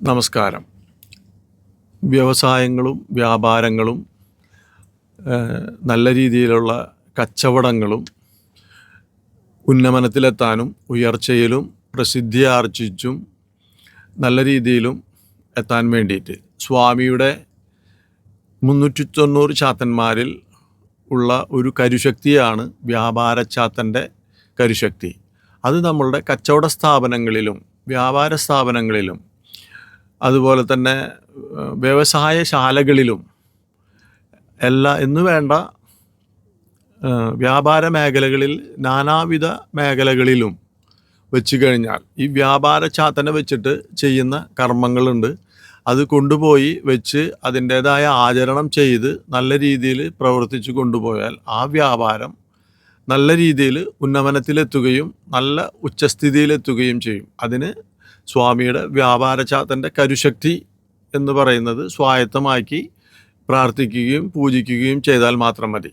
നമസ്കാരം. വ്യവസായങ്ങളും വ്യാപാരങ്ങളും നല്ല രീതിയിലുള്ള കച്ചവടങ്ങളും ഉന്നമനത്തിലെത്താനും ഉയർച്ചയിലും പ്രസിദ്ധി ആർജിച്ചും നല്ല രീതിയിലും എത്താൻ വേണ്ടിയിട്ട് സ്വാമിയുടെ 390 ചാത്തന്മാരിൽ ഉള്ള ഒരു കരുശക്തിയാണ് വ്യാപാരച്ചാത്തൻ്റെ കരുശക്തി. അത് നമ്മളുടെ കച്ചവട സ്ഥാപനങ്ങളിലും വ്യാപാര സ്ഥാപനങ്ങളിലും അതുപോലെ തന്നെ വ്യവസായശാലകളിലും എന്നു വേണ്ട വ്യാപാര മേഖലകളിൽ നാനാവിധ മേഖലകളിലും വെച്ച് കഴിഞ്ഞാൽ ഈ വ്യാപാര ചാത്തനെ വെച്ചിട്ട് ചെയ്യുന്ന കർമ്മങ്ങളുണ്ട്. അത് കൊണ്ടുപോയി വെച്ച് അതിൻ്റേതായ ആചരണം ചെയ്ത് നല്ല രീതിയിൽ പ്രവർത്തിച്ചു കൊണ്ടുപോയാൽ ആ വ്യാപാരം നല്ല രീതിയിൽ ഉന്നമനത്തിലെത്തുകയും നല്ല ഉച്ചസ്ഥിതിയിലെത്തുകയും ചെയ്യും. അതിന് സ്വാമിയുടെ വ്യാപാരച്ചാത്തൻ്റെ കരുശക്തി എന്ന് പറയുന്നത് സ്വായത്തമാക്കി പ്രാർത്ഥിക്കുകയും പൂജിക്കുകയും ചെയ്താൽ മാത്രം മതി.